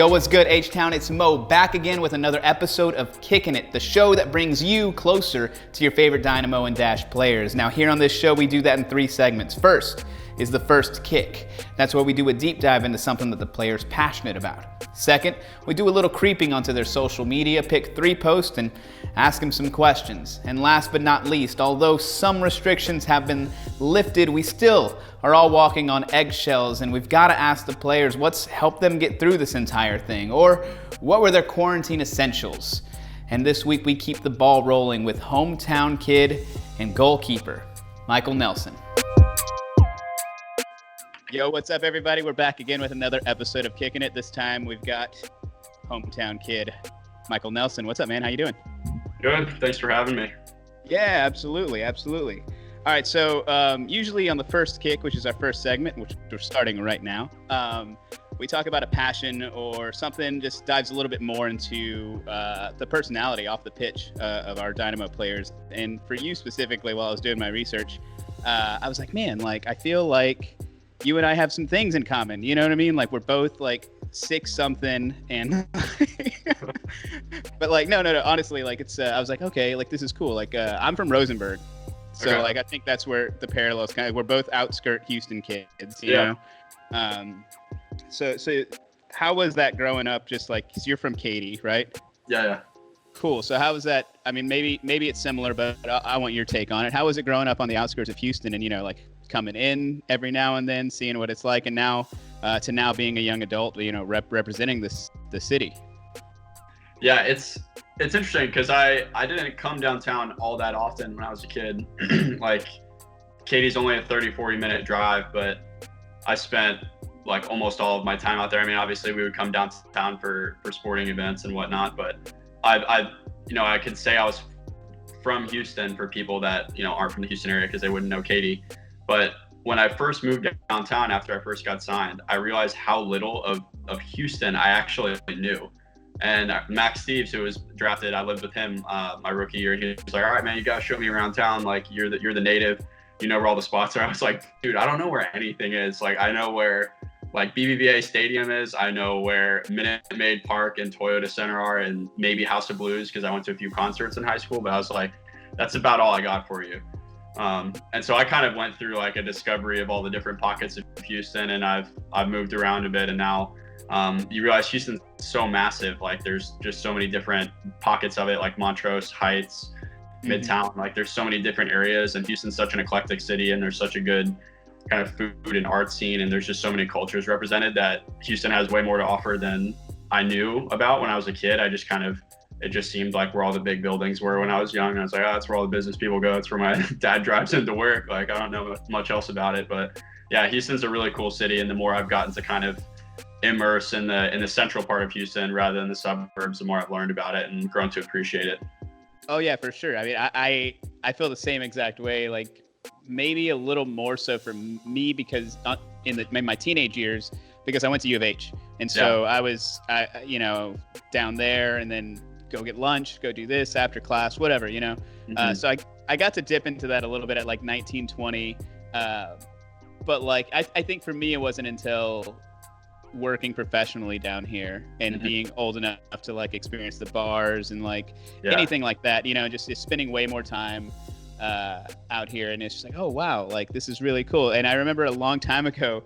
Yo, what's good, H-Town? It's Mo, back again with another episode of Kickin It, the show that brings you closer to your favorite Dynamo and Dash players. Now, here on this show, we do that in 3 segments. First is the first kick. That's where we do a deep dive into something that the player's passionate about. Second, we do a little creeping onto their social media, pick 3 posts, and ask them some questions. And last but not least, although some restrictions have been lifted, we still are all walking on eggshells, and we've got to ask the players what's helped them get through this entire thing, or what were their quarantine essentials. And this week we keep the ball rolling with hometown kid and goalkeeper, Michael Nelson. Yo, what's up, everybody? We're back again with another episode of Kickin' It. This time we've got hometown kid, Michael Nelson. What's up, man? How you doing? Good. Thanks for having me. Yeah, absolutely. All right, so usually on the first kick, which is our first segment, which we're starting right now, we talk about a passion or something, just dives a little bit more into the personality off the pitch of our Dynamo players. And for you specifically, while I was doing my research, I was like, man, like I feel like you and I have some things in common. You know what I mean? Like we're both like 6-something, and but like no. Honestly, like it's I was like, okay, like this is cool. Like I'm from Rosenberg. So, okay. Like, I think that's where the parallels kind of, we're both outskirt Houston kids, you know? So how was that growing up? Just like, cause you're from Katy, right? Yeah. Cool. So how was that? I mean, maybe it's similar, but I want your take on it. How was it growing up on the outskirts of Houston and, you know, like coming in every now and then, seeing what it's like, and now to now being a young adult, you know, representing the city? Yeah, it's interesting because I didn't come downtown all that often when I was a kid. Like, Katy's only a 30-40 minute drive, but I spent like almost all of my time out there. I mean, obviously we would come downtown for sporting events and whatnot, but I could say I was from Houston for people that, you know, aren't from the Houston area because they wouldn't know Katy. But when I first moved downtown after I first got signed, I realized how little of Houston I actually knew. And Max Steves, who was drafted, I lived with him my rookie year, and he was like, all right, man, you got to show me around town. Like, you're the native, you know where all the spots are. I was like, dude, I don't know where anything is. Like, I know where, like, BBVA Stadium is. I know where Minute Maid Park and Toyota Center are, and maybe House of Blues, because I went to a few concerts in high school. But I was like, that's about all I got for you. And so I kind of went through, like, a discovery of all the different pockets of Houston, and I've moved around a bit, and now you realize Houston's so massive. Like, there's just so many different pockets of it, like Montrose Heights, Midtown. Like, there's so many different areas, and Houston's such an eclectic city, and there's such a good kind of food and art scene, and there's just so many cultures represented that Houston has way more to offer than I knew about when I was a kid. It just seemed like where all the big buildings were when I was young. And I was like, oh, that's where all the business people go. That's where my dad drives into work. Like, I don't know much else about it, but yeah, Houston's a really cool city. And the more I've gotten to kind of immerse in the central part of Houston rather than the suburbs, the more I've learned about it and grown to appreciate it. Oh yeah, for sure. I mean, I feel the same exact way. Like, maybe a little more so for me because in my teenage years, because I went to U of H, and so I was down there, and then go get lunch, go do this after class, whatever, you know. So I got to dip into that a little bit at like 19, 20, but like I think for me it wasn't until working professionally down here and being old enough to like experience the bars and like anything like that, you know, just spending way more time out here, and it's just like, oh wow, like this is really cool. And I remember a long time ago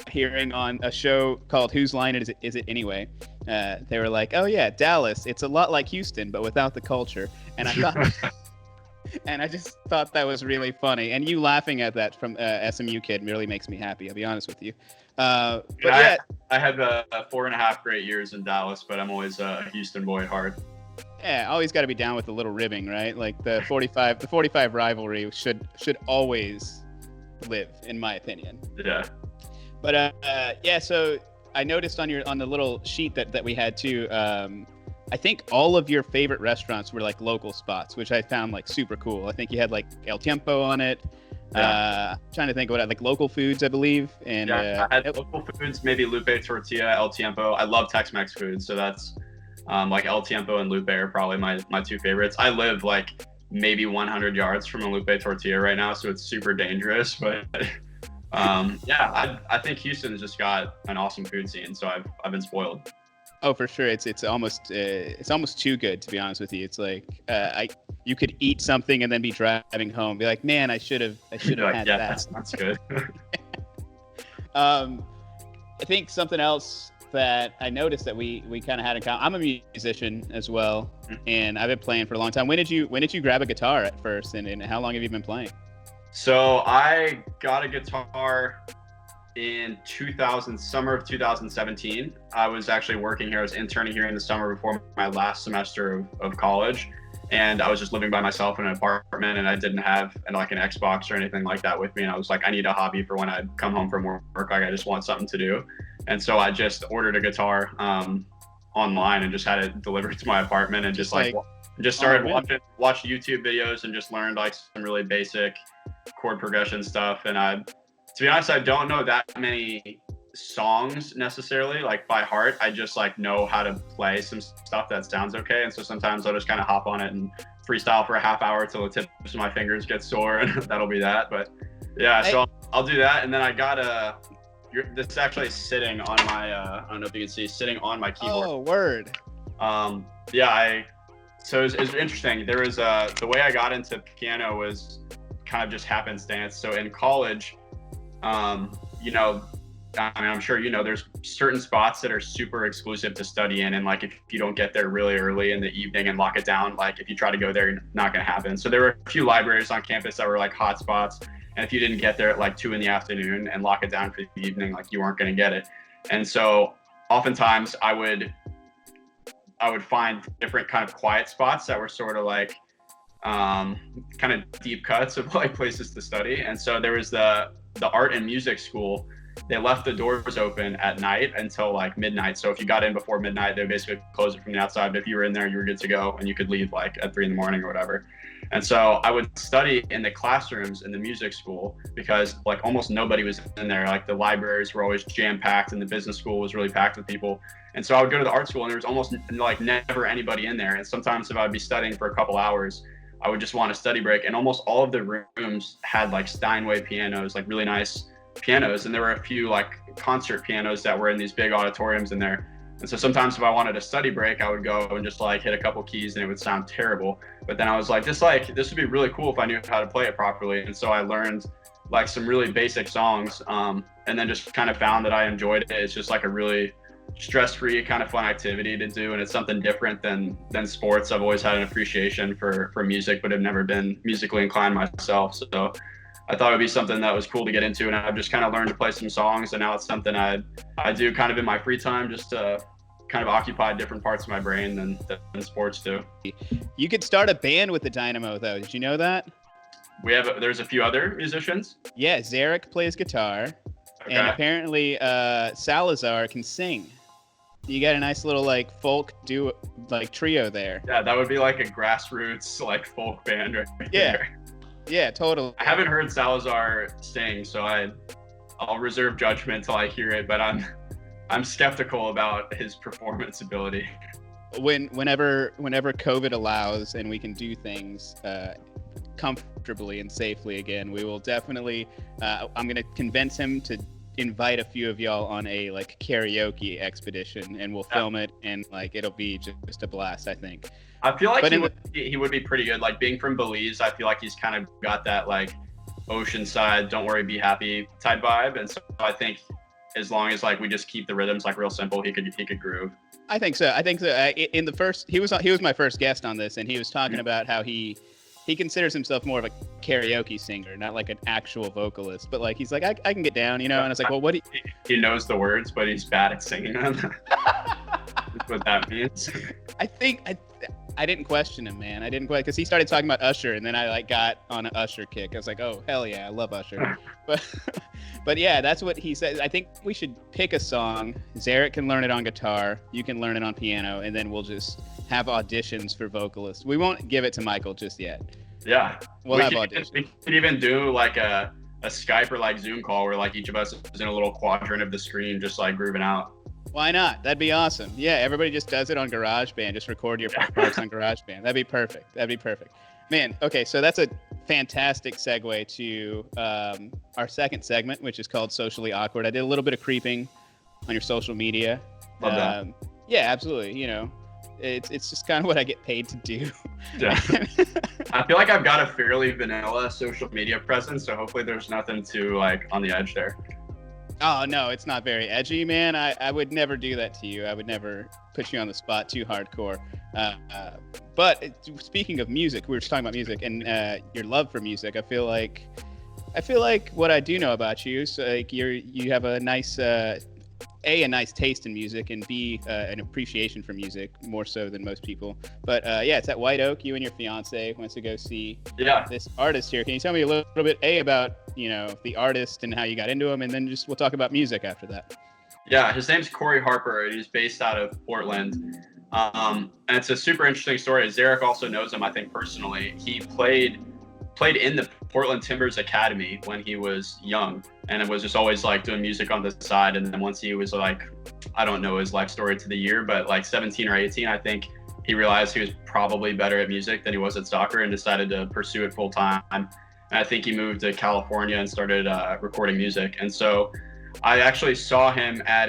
hearing on a show called Whose Line Is It Anyway, they were like, oh yeah, Dallas, it's a lot like Houston but without the culture. And I thought and I just thought that was really funny, and you laughing at that from SMU kid really makes me happy, I'll be honest with you. But I had 4.5 great years in Dallas, but I'm always a Houston boy at heart. Yeah, always got to be down with the little ribbing, right? Like the 45 rivalry should always live, in my opinion. Yeah. But so I noticed on the little sheet that we had too. I think all of your favorite restaurants were like local spots, which I found like super cool. I think you had like El Tiempo on it. Trying to think what like local foods, I believe. And I had local foods, maybe Lupe Tortilla, El Tiempo. I love Tex-Mex food, so that's like El Tiempo and Lupe are probably my 2 favorites. I live like maybe 100 yards from a Lupe Tortilla right now, so it's super dangerous. But I think Houston's just got an awesome food scene, so I've been spoiled. Oh, for sure. It's almost too good, to be honest with you. It's like you could eat something and then be driving home, be like, man, I should have Like, had yeah, that. that's good. I think something else that I noticed that we kind of had in common. I'm a musician as well, and I've been playing for a long time. When did you grab a guitar at first, and how long have you been playing? So I got a guitar in summer of 2017. I was actually working here. I was interning here in the summer before my last semester of college, and I was just living by myself in an apartment, and I didn't have like an Xbox or anything like that with me. And I was like, I need a hobby for when I come home from work. Like, I just want something to do. And so I just ordered a guitar online and just had it delivered to my apartment, and just started watch YouTube videos and just learned like some really basic chord progression stuff. And to be honest, I don't know that many songs necessarily like by heart. I just like know how to play some stuff that sounds okay. And so sometimes I'll just kind of hop on it and freestyle for a half hour till the tips of my fingers get sore, and that'll be that. But yeah, so I'll do that. And then I got this is actually sitting on my I don't know if you can see, sitting on my keyboard. Oh, word. Yeah, so it was interesting. There was the way I got into piano was kind of just happenstance. So in college, you know, I mean, I'm sure you know, there's certain spots that are super exclusive to study in, and like if you don't get there really early in the evening and lock it down, like if you try to go there, not gonna happen. So there were a few libraries on campus that were like hot spots, and if you didn't get there at like 2 p.m. and lock it down for the evening, like you weren't gonna get it. And so oftentimes I would find different kind of quiet spots that were sort of like kind of deep cuts of like places to study. And so there was the art and music school. They left the doors open at night until like midnight. So if you got in before midnight, they basically closed it from the outside. But if you were in there, you were good to go, and you could leave like at 3 a.m. or whatever. And so I would study in the classrooms in the music school because like almost nobody was in there. Like the libraries were always jam packed, and the business school was really packed with people. And so I would go to the art school, and there was almost like never anybody in there. And sometimes if I'd be studying for a couple hours, I would just want a study break. And almost all of the rooms had like Steinway pianos, like really nice pianos. And there were a few like concert pianos that were in these big auditoriums in there. And so sometimes if I wanted a study break, I would go and just like hit a couple keys, and it would sound terrible. But then I was like, this would be really cool if I knew how to play it properly. And so I learned like some really basic songs, and then just kind of found that I enjoyed it. It's just like a really stress-free kind of fun activity to do, and it's something different than sports. I've always had an appreciation for music, but have never been musically inclined myself. So I thought it would be something that was cool to get into, and I've just kind of learned to play some songs, and now it's something I do kind of in my free time, just to kind of occupy different parts of my brain than sports do. You could start a band with the Dynamo, though. Did you know that? There's a few other musicians. Yeah, Zarek plays guitar, okay. And apparently Salazar can sing. You got a nice little like folk duo, like trio there. Yeah, that would be like a grassroots like folk band right there. Yeah, totally. I haven't heard Salazar sing, so I'll reserve judgment till I hear it, but I'm skeptical about his performance ability. Whenever COVID allows and we can do things comfortably and safely again, we will definitely I'm going to convince him to invite a few of y'all on a like karaoke expedition, and we'll film it, and like it'll be just a blast, I think. I feel like he would be pretty good. Like being from Belize, I feel like he's kind of got that like oceanside, don't worry, be happy type vibe. And so I think as long as like we just keep the rhythms like real simple, he could groove. I think so. In the first, he was my first guest on this, and he was talking about how he considers himself more of a karaoke singer, not like an actual vocalist. But like he's like, I can get down, you know. And it's like, well, what? He knows the words, but he's bad at singing them. That's what that means. I didn't question him, man. I didn't because he started talking about Usher, and then I like got on an Usher kick. I was like, oh hell yeah, I love Usher. But yeah, that's what he said. I think we should pick a song. Zarek can learn it on guitar. You can learn it on piano, and then we'll just have auditions for vocalists. We won't give it to Michael just yet. Yeah, we'll have auditions. We could even do like a Skype or like Zoom call where like each of us is in a little quadrant of the screen, just like grooving out. Why not? That'd be awesome. Yeah, everybody just does it on GarageBand. Just record your parts on GarageBand. That'd be perfect. Man, okay, so that's a fantastic segue to our second segment, which is called Socially Awkward. I did a little bit of creeping on your social media. Love that. Yeah, absolutely. It's just kind of what I get paid to do. Yeah. I feel like I've got a fairly vanilla social media presence, so hopefully there's nothing too like on the edge there. Oh no, it's not very edgy, man. I would never do that to you. I would never put you on the spot too hardcore. But speaking of music, we were just talking about music and your love for music. I feel like what I do know about you is like you have a nice a nice taste in music, and B an appreciation for music more so than most people. But yeah, it's at White Oak. You and your fiance went to go see this artist here. Can you tell me a little bit about the artist and how you got into him, and then we'll talk about music after that. Yeah, his name's Corey Harper. He's based out of Portland, and it's a super interesting story. Zarek also knows him, I think, personally. He played in the Portland Timbers Academy when he was young, and it was just always like doing music on the side. And then once he was like, I don't know his life story to the year, but like 17 or 18, I think he realized he was probably better at music than he was at soccer and decided to pursue it full time. And I think he moved to California and started recording music. And so I actually saw him at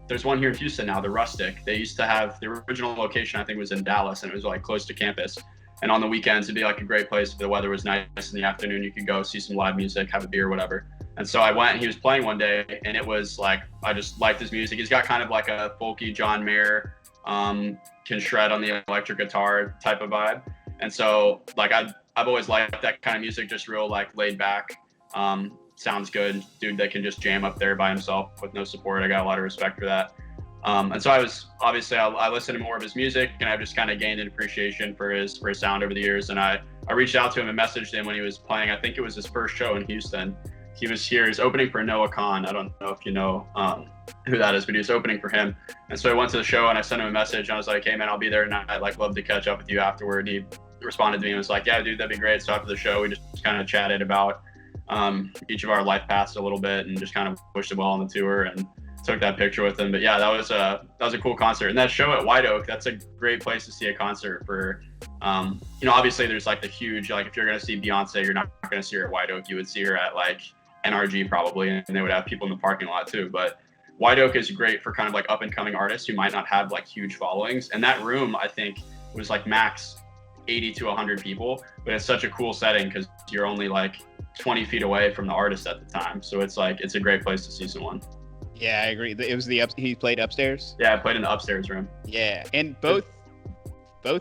there's one here in Houston now, the Rustic. They used to have the original location, I think, was in Dallas, and it was like close to campus. And on the weekends, it'd be like a great place if the weather was nice in the afternoon. You could go see some live music, have a beer, whatever. And so I went, and he was playing one day, and it was like, I just liked his music. He's got kind of like a folky John Mayer, can shred on the electric guitar type of vibe. And so like I've always liked that kind of music, just real like laid back, sounds good, dude that can just jam up there by himself with no support. I got a lot of respect for that. And so I listened to more of his music, and I've just kind of gained an appreciation for his sound over the years. And I reached out to him and messaged him when he was playing. I think it was his first show in Houston. He was here. He's opening for Noah Khan. I don't know if you know who that is, but he was opening for him. And so I went to the show and I sent him a message. And I was like, hey man, I'll be there tonight. I'd like love to catch up with you afterward. He responded to me and was like, yeah, dude, that'd be great. So after the show, we just kind of chatted about each of our life paths a little bit and just kind of wished him well on the tour and took that picture with him. But yeah, that was a cool concert. And that show at White Oak, that's a great place to see a concert for, obviously there's like the huge, like if you're going to see Beyonce, you're not going to see her at White Oak. You would see her at like NRG probably, and they would have people in the parking lot too. But White Oak is great for kind of like up and coming artists who might not have like huge followings. And that room, I think, was like max 80 to 100 people, but it's such a cool setting because you're only like 20 feet away from the artist at the time. So it's a great place to see someone. Yeah, I agree. It was he played upstairs? Yeah, I played in the upstairs room. Yeah, and both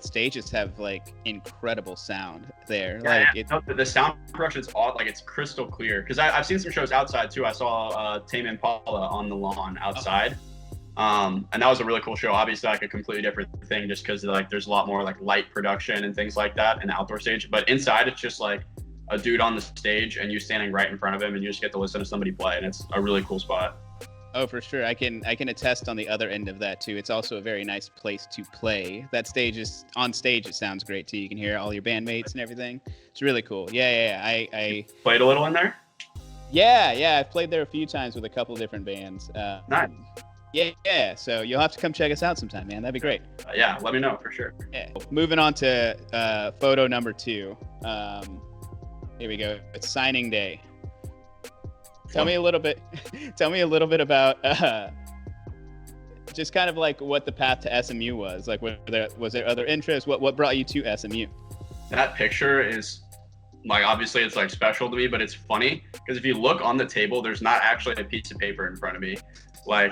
stages have like incredible sound there. Yeah, like the sound production is all like it's crystal clear. Because I've seen some shows outside too. I saw Tame Impala on the lawn outside. And that was a really cool show. Obviously like a completely different thing just because like there's a lot more like light production and things like that in the outdoor stage. But inside it's just like a dude on the stage and you standing right in front of him and you just get to listen to somebody play, and it's a really cool spot. Oh, for sure. I can attest on the other end of that too. It's also a very nice place to play. That stage is on stage. It sounds great too. You can hear all your bandmates and everything. It's really cool. Yeah. I played a little in there. Yeah. I've played there a few times with a couple of different bands. Nice. Yeah. So you'll have to come check us out sometime, man. That'd be great. Yeah, let me know for sure. Yeah. Moving on to photo number 2. Here we go. It's signing day. Tell me a little bit about just kind of like what the path to SMU was. Like, was there other interests? What brought you to SMU? That picture is like, obviously it's like special to me, but it's funny because if you look on the table, there's not actually a piece of paper in front of me. Like,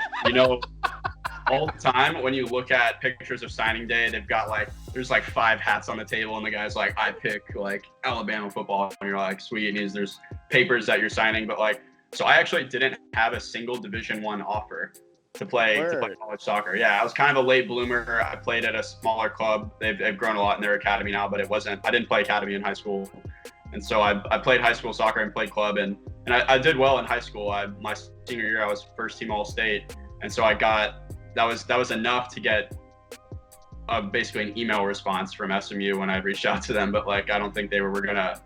all the time when you look at pictures of signing day, they've got like, there's like 5 hats on the table and the guy's like, I pick like Alabama football. And you're like, sweet. And there's papers that you're signing, but like, so I actually didn't have a single Division I offer to play college soccer. Yeah, I was kind of a late bloomer. I played at a smaller club. They've grown a lot in their academy now, but I didn't play academy in high school. And so I played high school soccer and played club, and I did well in high school. My senior year, I was first team All-State. And so that was enough to get basically an email response from SMU when I reached out to them, but like, I don't think they were gonna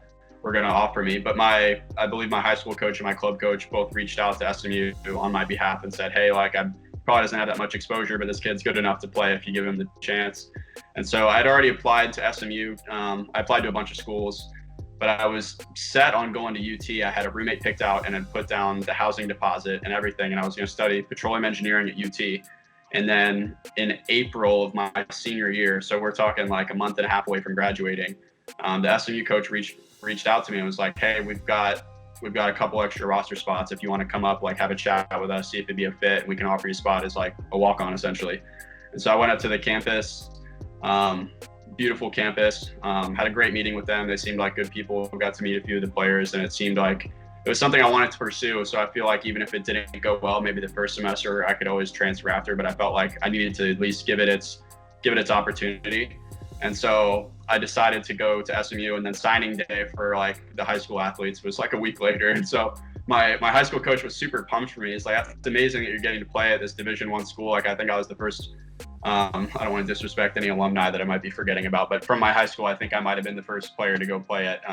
offer me. But I believe my high school coach and my club coach both reached out to SMU on my behalf and said, hey, like, I probably doesn't have that much exposure, but this kid's good enough to play if you give him the chance. And so I'd already applied to SMU. I applied to a bunch of schools, but I was set on going to UT. I had a roommate picked out and had put down the housing deposit and everything. And I was going to study petroleum engineering at UT. And then in April of my senior year, so we're talking like a month and a half away from graduating, the SMU coach reached out to me and was like, hey, we've got a couple extra roster spots. If you want to come up, like have a chat with us, see if it'd be a fit, and we can offer you a spot as like a walk-on essentially. And so I went up to the campus, beautiful campus, had a great meeting with them. They seemed like good people. Got to meet a few of the players, and it seemed like it was something I wanted to pursue. So I feel like even if it didn't go well, maybe the first semester I could always transfer after, but I felt like I needed to at least give it its opportunity. And so I decided to go to SMU, and then signing day for like the high school athletes was like a week later. And so my high school coach was super pumped for me. He's like, it's amazing that you're getting to play at this Division I school. Like I think I was the first, I don't want to disrespect any alumni that I might be forgetting about, but from my high school, I think I might've been the first player to go play at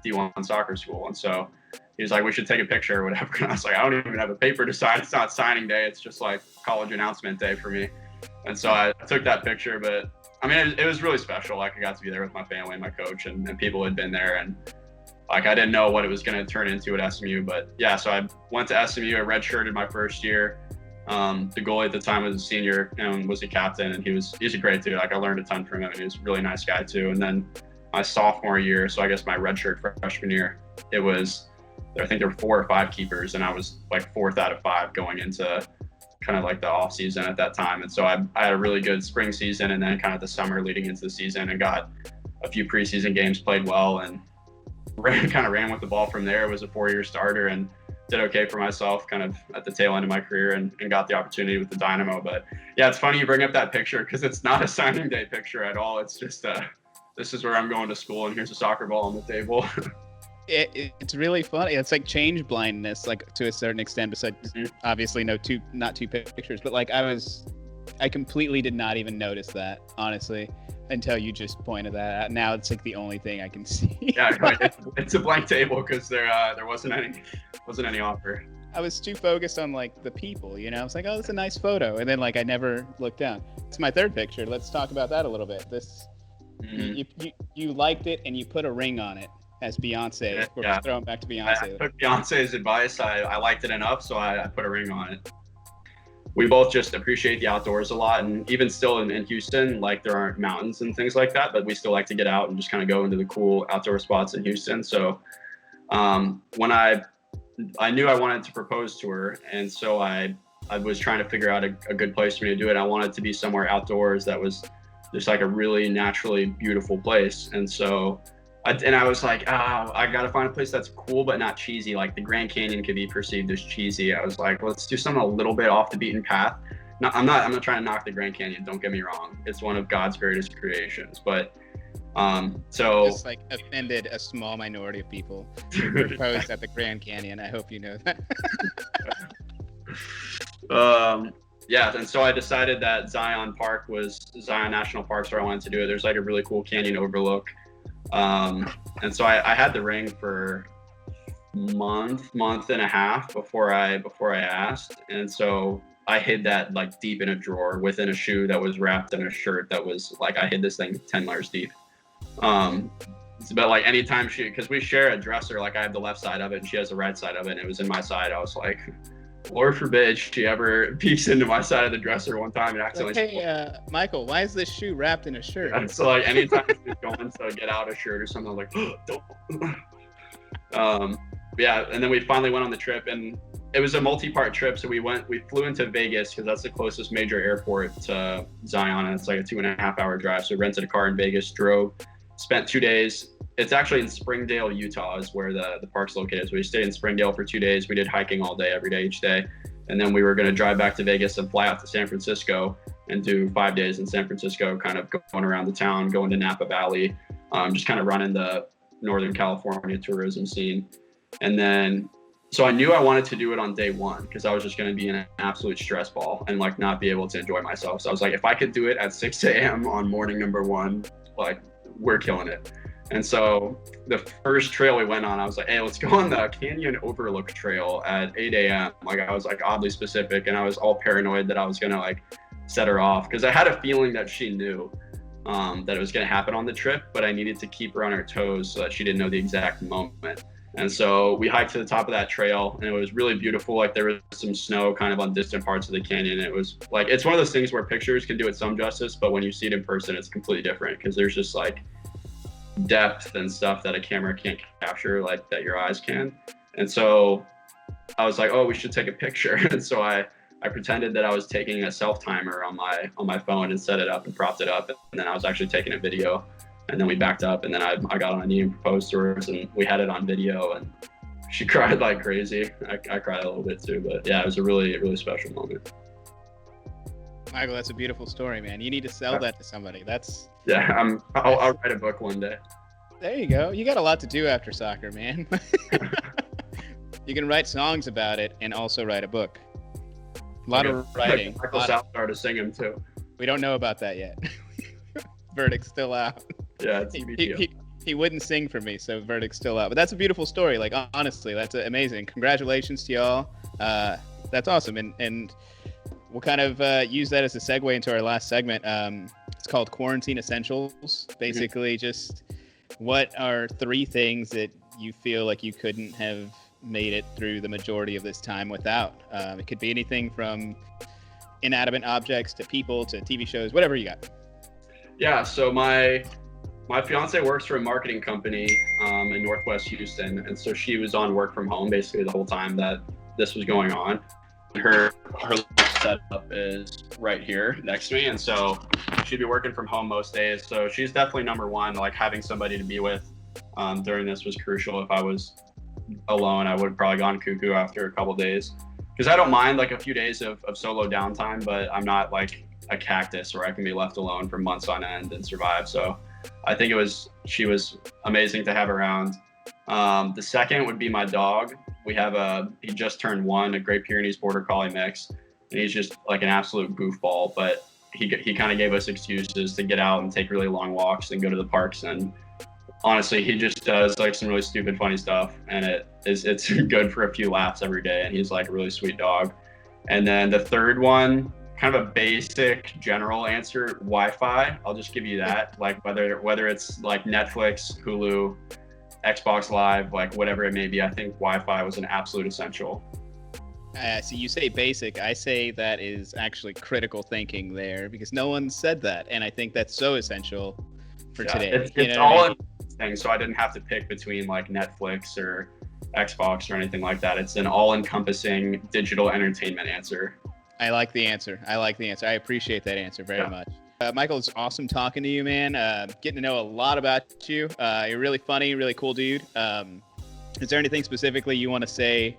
D1 soccer school. And so he was like, we should take a picture or whatever. And I was like, I don't even have a paper to sign. It's not signing day. It's just like college announcement day for me. And so I took that picture, but I mean, it was really special. Like I got to be there with my family and my coach and people had been there. And like, I didn't know what it was going to turn into at SMU, but yeah, so I went to SMU, I redshirted my first year. The goalie at the time was a senior and was a captain, and he's a great dude. Like I learned a ton from him, and he was a really nice guy too. And then my sophomore year, so I guess my redshirt freshman year, I think there were 4 or 5 keepers, and I was like 4th out of 5 going into kind of like the off season at that time. And so I had a really good spring season, and then kind of the summer leading into the season, and got a few preseason games, played well, and ran with the ball from there. Was a 4-year starter and did okay for myself kind of at the tail end of my career, and got the opportunity with the Dynamo. But yeah, it's funny you bring up that picture because it's not a signing day picture at all. It's just this is where I'm going to school, and here's a soccer ball on the table. It's really funny. It's like change blindness, like to a certain extent. Besides, obviously, not two pictures, but like I completely did not even notice that, honestly, until you just pointed that out. Now it's like the only thing I can see. Yeah, right. It's a blank table because there wasn't any offer. I was too focused on like the people, you know. I was like, oh, that's a nice photo, and then like I never looked down. It's my third picture. Let's talk about that a little bit. This, you liked it and you put a ring on it. As Beyonce, we're throwing back to Beyonce. I took Beyonce's advice. I liked it enough, so I put a ring on it. We both just appreciate the outdoors a lot, and even still in Houston, like there aren't mountains and things like that, but we still like to get out and just kind of go into the cool outdoor spots in Houston. So when I knew I wanted to propose to her, and so I was trying to figure out a good place for me to do it. I wanted to be somewhere outdoors that was just like a really naturally beautiful place, and so. I was like, I gotta find a place that's cool but not cheesy. Like the Grand Canyon could be perceived as cheesy. I was like, let's do something a little bit off the beaten path. No, I'm not trying to knock the Grand Canyon. Don't get me wrong. It's one of God's greatest creations. But so just like offended a small minority of people who proposed at the Grand Canyon. I hope you know that. Yeah, and so I decided that Zion National Park's where I wanted to do it. There's like a really cool canyon overlook. And so I had the ring for month and a half before I asked. And so I hid that like deep in a drawer within a shoe that was wrapped in a shirt that was like, I hid this thing 10 layers deep. But like anytime because we share a dresser, like I have the left side of it and she has the right side of it, and it was in my side. I was like, Lord forbid she ever peeks into my side of the dresser one time and accidentally. Hey, Michael, why is this shoe wrapped in a shirt? And so like anytime she's going to get out a shirt or something, I was like, oh, don't. Yeah, and then we finally went on the trip, and it was a multi-part trip. So we flew into Vegas because that's the closest major airport to Zion, and it's like a 2.5-hour drive. So we rented a car in Vegas, drove, spent 2 days. It's actually in Springdale, Utah is where the park's located. So we stayed in Springdale for 2 days. We did hiking all day, every day, each day. And then we were going to drive back to Vegas and fly out to San Francisco and do 5 days in San Francisco, kind of going around the town, going to Napa Valley, just kind of running the Northern California tourism scene. And then, so I knew I wanted to do it on day one because I was just going to be in an absolute stress ball and like not be able to enjoy myself. So I was like, if I could do it at 6 a.m. on morning number one, like we're killing it. And so the first trail we went on, I was like, hey, let's go on the Canyon Overlook Trail at 8 a.m. Like I was like oddly specific, and I was all paranoid that I was going to like set her off because I had a feeling that she knew that it was going to happen on the trip, but I needed to keep her on her toes so that she didn't know the exact moment. And so we hiked to the top of that trail, and it was really beautiful. Like there was some snow kind of on distant parts of the canyon. It was like, it's one of those things where pictures can do it some justice, but when you see it in person, it's completely different because there's just like depth and stuff that a camera can't capture, like that your eyes can. And so I was like, oh, we should take a picture. And so I pretended that I was taking a self timer on my phone and set it up and propped it up. And then I was actually taking a video. And then we backed up, and then I got on a knee and proposed to her, and we had it on video, and she cried like crazy. I cried a little bit too, but yeah, it was a really, really special moment. Michael, that's a beautiful story, man. You need to sell that to somebody. I'll write a book one day. There you go. You got a lot to do after soccer, man. You can write songs about it and also write a book. A lot of writing. Michael Salazar to sing him too. We don't know about that yet. Verdict's still out. Yeah, he wouldn't sing for me, so verdict's still out. But that's a beautiful story. Like, honestly, that's amazing. Congratulations to y'all. That's awesome. And we'll kind of use that as a segue into our last segment. It's called Quarantine Essentials. Basically, just what are 3 things that you feel like you couldn't have made it through the majority of this time without? It could be anything from inanimate objects to people to TV shows, whatever you got. Yeah, so my fiance works for a marketing company in Northwest Houston, and so she was on work from home basically the whole time that this was going on. Her setup is right here next to me, and so she'd be working from home most days. So she's definitely number one. Like having somebody to be with during this was crucial. If I was alone, I would have probably gone cuckoo after a couple days, because I don't mind like a few days of solo downtime, but I'm not like a cactus where I can be left alone for months on end and survive. So I think she was amazing to have around. The second would be my dog. He just turned 1, a Great Pyrenees Border Collie mix, and he's just like an absolute goofball, but he kind of gave us excuses to get out and take really long walks and go to the parks. And honestly, he just does like some really stupid, funny stuff, and it's good for a few laughs every day. And he's like a really sweet dog. And then the third one, kind of a basic general answer, Wi-Fi. I'll just give you that. Like whether it's like Netflix, Hulu, Xbox Live, like whatever it may be, I think Wi-Fi was an absolute essential. So you say basic. I say that is actually critical thinking there, because no one said that, and I think that's so essential for today. It's all in thing, so I didn't have to pick between like Netflix or Xbox or anything like that. It's an all-encompassing digital entertainment answer. I like the answer. I appreciate that answer very much. Michael, it's awesome talking to you, man. Getting to know a lot about you. You're really funny, really cool dude. Is there anything specifically you want to say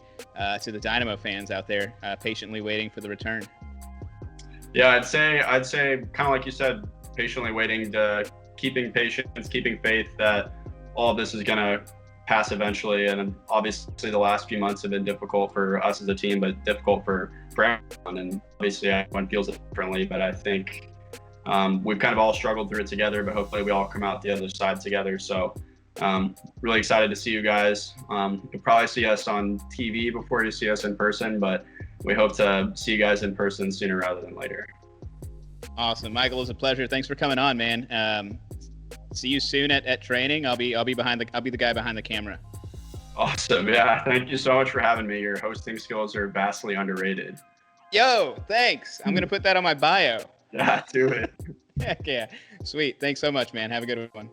to the Dynamo fans out there patiently waiting for the return? Yeah, I'd say kind of like you said, patiently waiting, to keeping patience, keeping faith that all of this is going to pass eventually. And obviously the last few months have been difficult for us as a team, but difficult for everyone. And obviously everyone feels it differently, but I think we've kind of all struggled through it together, but hopefully we all come out the other side together. So really excited to see you guys. You'll probably see us on TV before you see us in person, but we hope to see you guys in person sooner rather than later. Awesome. Michael, it was a pleasure. Thanks for coming on, man. See you soon at training. I'll be the guy behind the camera. Awesome. Yeah. Thank you so much for having me. Your hosting skills are vastly underrated. Yo, thanks. I'm going to put that on my bio. Yeah, do it. Heck yeah. Sweet. Thanks so much, man. Have a good one.